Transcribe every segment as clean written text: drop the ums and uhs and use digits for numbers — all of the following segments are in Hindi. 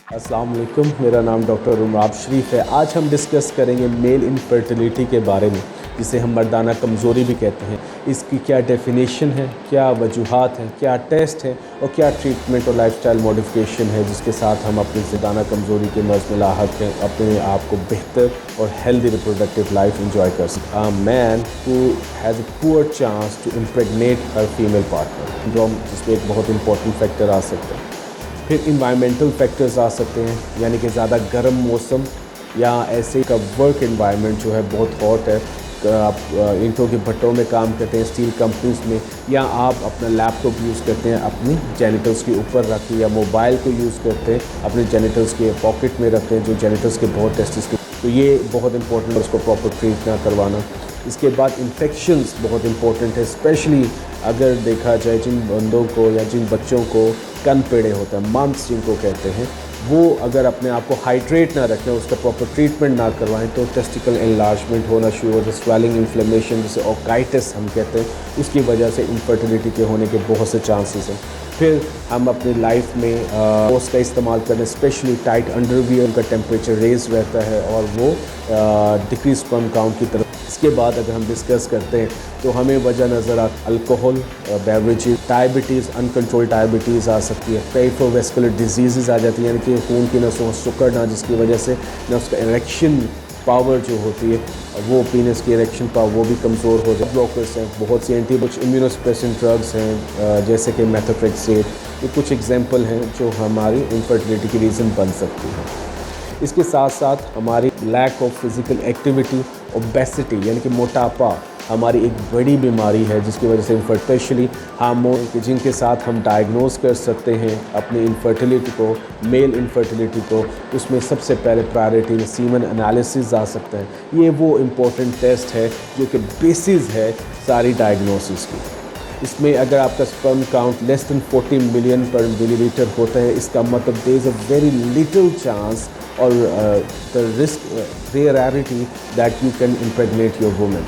अस्सलाम वालेकुम, मेरा नाम डॉक्टर उमराब शरीफ है। आज हम डिस्कस करेंगे मेल इनफर्टिलिटी के बारे में, जिसे हम मर्दाना कमज़ोरी भी कहते हैं। इसकी क्या डेफिनेशन है, क्या वजूहात हैं, क्या टेस्ट है और क्या ट्रीटमेंट और लाइफस्टाइल मॉडिफिकेशन है, जिसके साथ हम अपनी मर्दाना कमज़ोरी के मर्ज़ में लाहक हैं अपने आप को बेहतर और हेल्दी रिप्रोडक्टिव लाइफ इंजॉय कर सकें। A man who has a poor chance to impregnate her female partner, जिसमें एक बहुत इंपॉर्टेंट फैक्टर आ सकता है। फिर इन्वायरमेंटल फैक्टर्स आ सकते हैं, यानी कि ज़्यादा गर्म मौसम या ऐसे का वर्क एनवायरनमेंट जो है बहुत हॉट है, आप ईंटों के भट्टों में काम करते हैं स्टील कंपनीज में, या आप अपना लैपटॉप यूज़ करते हैं अपनी जेनिटल्स के ऊपर रख के, या मोबाइल को यूज़ करते हैं अपने जेनिटल्स के पॉकेट में रखते हैं, जो जेनिटल्स के बहुत टेस्टिस के, तो ये बहुत इंपॉर्टेंट है उसको प्रॉपर ट्रीट ना करवाना। इसके बाद इन्फेक्शंस बहुत इंपॉर्टेंट है, स्पेशली अगर देखा जाए जिन बंदों को या जिन बच्चों को कन पेड़े होता है, मम्स जिनको कहते हैं, वो अगर अपने आप को हाइड्रेट ना रखें, उसका प्रॉपर ट्रीटमेंट ना करवाएं, तो टेस्टिकल एनलार्जमेंट होना शुरू होता है, स्वेलिंग, इन्फ्लेमेशन, जिसे ओकाइटिस हम कहते हैं, उसकी वजह से इनफर्टिलिटी के होने के बहुत से चांसेस हैं। फिर हम अपनी लाइफ में उसका इस्तेमाल करें, स्पेशली टाइट अंडरवियर का टेम्परेचर रेज रहता है और वो डिक्रीज स्पर्म काउंट की तरफ। इसके बाद अगर हम डिस्कस करते हैं तो हमें वजह नज़र आ alcohol, beverages, diabetes, uncontrol diabetes आ सकती है, पेरिफेरोवास्कुलर डिजीज़ आ जाती है, यानी कि खून की नसों में सिकुड़ना, जिसकी वजह से न उसका इरेक्शन पावर जो होती है, वो पीनस की इरेक्शन पावर वो भी कमज़ोर हो जाए। ब्लॉकर्स हैं, बहुत सी कुछ इम्यूनोसप्रेसेंट ड्रग्स हैं, जैसे कि मेथोट्रेक्सेट, ये कुछ एग्जांपल हैं जो हमारी इनफर्टिलिटी की रीज़न बन सकती है। इसके साथ साथ हमारी lack of physical activity, obesity यानी कि मोटापा हमारी एक बड़ी बीमारी है, जिसकी वजह से स्पेशली हार्मोन जिनके साथ हम डायग्नोस कर सकते हैं अपनी इनफर्टिलिटी को, मेल इनफर्टिलिटी को, उसमें सबसे पहले प्रायोरिटी में सीमन एनालिसिस आ सकता है। ये वो इम्पोर्टेंट टेस्ट है जो कि बेसिस है सारी डायग्नोसिस की। इसमें अगर आपका sperm count less than 40 million per millilitre होता है, इसका मतलब there is a very little chance or the risk rarity that you can impregnate your woman.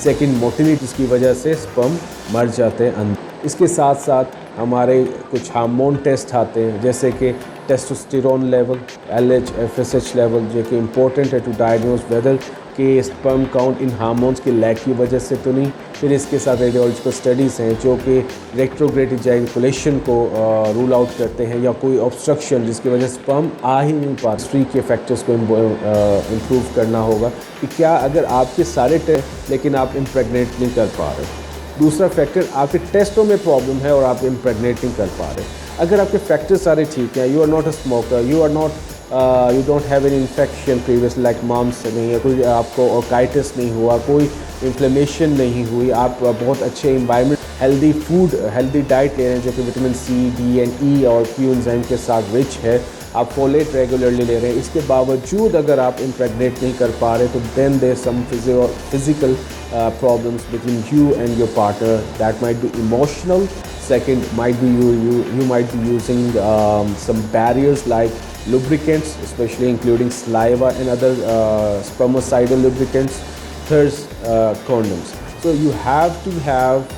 Second, motility, जिसकी वजह से स्पर्म मर जाते हैं अंदर। इसके साथ साथ हमारे कुछ हार्मोन टेस्ट आते हैं, जैसे कि testosterone level, LH FSH level, जो कि इम्पोर्टेंट है टू डायग्नोज वेदर कि स्पर्म काउंट इन हार्मोन्स की लैक की वजह से तो नहीं। फिर इसके साथ रेडियोलॉजिकल स्टडीज़ हैं जो कि रेट्रोग्रेड इजैकुलेशन को रूल आउट करते हैं, या कोई ऑब्स्ट्रक्शन जिसकी वजह से स्पर्म आ ही नहीं पा। हिस्ट्री के फैक्टर्स को इम्प्रूव करना होगा कि क्या अगर आपके सारे टेस्ट लेकिन आप इम्प्रेगनेट नहीं कर पा रहे। दूसरा फैक्टर, आपके टेस्टों में प्रॉब्लम है और आप इम्प्रेगनेट नहीं कर पा रहे। अगर आपके फैक्टर सारे ठीक हैं, you are not a smoker, you don't have an infection previous like mumps नहीं है, कोई आपको ओकाइटिस नहीं हुआ, कोई इन्फ्लेमेशन नहीं हुई, आप बहुत अच्छे environment, healthy food, healthy diet ले रहे हैं जो कि vitamin C, D and E और Q एंजाइम के साथ रिच है, आप फोलेट रेगुलरली ले रहे हैं, इसके बावजूद अगर आप इम्प्रेगनेट नहीं कर पा रहे, तो then there some physical problems between you and your partner that might be emotional. Second, might be you might be using some barriers like lubricants, especially including saliva and other spermicidal lubricants. Third, condoms. So you have to have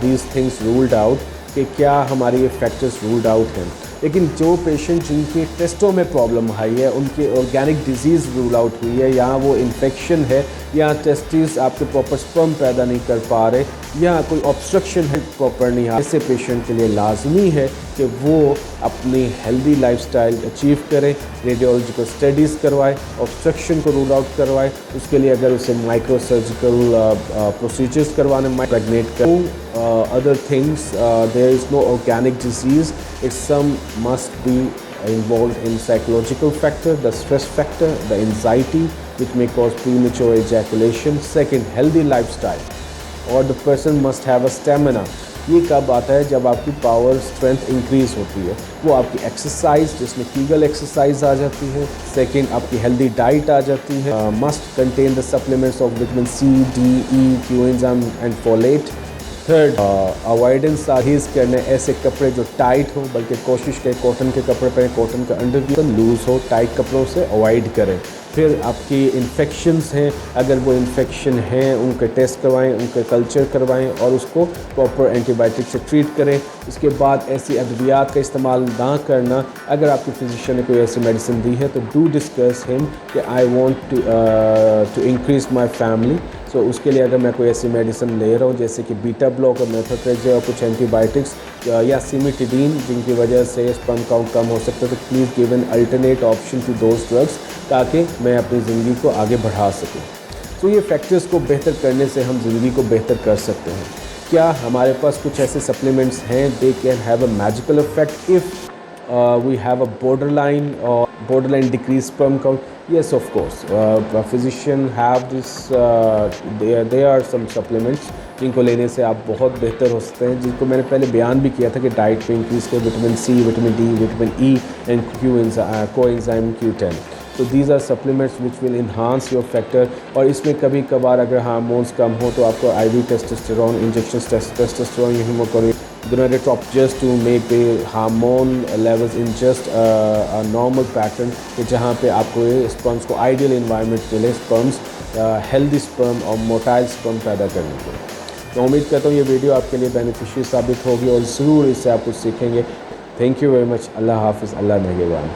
these things ruled out कि क्या हमारे ये फैक्टर्स रूल्ड आउट हैं। लेकिन जो पेशेंट जिनके टेस्टों में प्रॉब्लम आई है, उनके ऑर्गेनिक डिजीज़ रूल आउट हुई है, या वो इन्फेक्शन है, या टेस्टिस आपके प्रॉपर स्पर्म पैदा नहीं कर पा रहे, या कोई ऑब्स्ट्रक्शन है प्रॉपर नहीं है, ऐसे पेशेंट के लिए लाजमी है कि वो अपनी हेल्दी लाइफस्टाइल अचीव करें, रेडियोलॉजिकल स्टडीज़ करवाए, ऑब्स्ट्रक्शन को रूल आउट करवाए। उसके लिए अगर उसे माइक्रो सर्जिकल प्रोसीजर्स करवाने, प्रेगनेट कर other things, there is no organic disease. It's some must be involved in psychological factor, the stress factor, the anxiety which may cause premature ejaculation. Second, healthy lifestyle, or the person must have a stamina. ये कब आता है? जब आपकी पावर स्ट्रेंथ इंक्रीज होती है, वो आपकी एक्सरसाइज, जिसमें कीगल एक्सरसाइज आ जाती है। सेकंड, आपकी हेल्दी डाइट आ जाती है, must contain the supplements of vitamin C, D, E, Q enzyme and folate. Third, avoidance परहेज़ करने ऐसे कपड़े जो टाइट हो, बल्कि कोशिश करें कॉटन के कपड़े पहने, कॉटन का अंडरवियर लूज़ हो, टाइट कपड़ों से अवॉइड करें। फिर आपकी इन्फेक्शंस हैं, अगर वो इन्फेक्शन हैं उनके टेस्ट करवाएं, उनके कल्चर करवाएं और उसको प्रॉपर एंटीबायोटिक से ट्रीट करें। उसके बाद ऐसी अद्वियात का इस्तेमाल ना करना। अगर आपके फिजिशियन ने कोई ऐसी मेडिसिन दी है तो डू डिस्कस हिम कि I want to increase my family. So उसके लिए अगर मैं कोई ऐसी मेडिसिन ले रहा हूँ जैसे कि बीटा ब्लॉकर, मेथोट्रेक्सेट और कुछ एंटीबायोटिक्स या सिमिटिडीन जिनकी वजह से स्पर्म काउंट कम हो सकता है, तो please give an alternate option to those drugs ताकि मैं अपनी ज़िंदगी को आगे बढ़ा सकूँ। तो ये फैक्टर्स को बेहतर करने से हम ज़िंदगी को बेहतर कर सकते हैं। क्या हमारे पास कुछ ऐसे सप्लीमेंट्स हैं they can have a magical effect if we have a borderline decreased sperm count? Yes, of course. A physician have this. There are some supplements जिनको लेने से आप बहुत बेहतर हो सकते हैं, जिनको मैंने पहले बयान भी किया था कि डाइट पे इंक्रीज़ कर vitamin C, vitamin D, vitamin E and coenzyme Q10। तो these are supplements which will enhance your factor. और इसमें कभी कभार अगर हार्मोन्स कम हो तो आपको IV testosterone injection, testosterone gonadotropin just to make the hormone levels in just a normal pattern कि जहाँ पे आपको स्पर्म्स को आइडियल इन्वायरमेंट मिले, स्पर्म्स हेल्दी स्पर्म और मोटाइल स्पर्म पैदा करने के लिए। तो उम्मीद करता हूँ ये वीडियो आपके लिए बेनिफिशियल साबित होगी और ज़रूर इससे आप कुछ सीखेंगे। Thank you very much. Allah हाफ़िज़। अल्लाह नगहबान।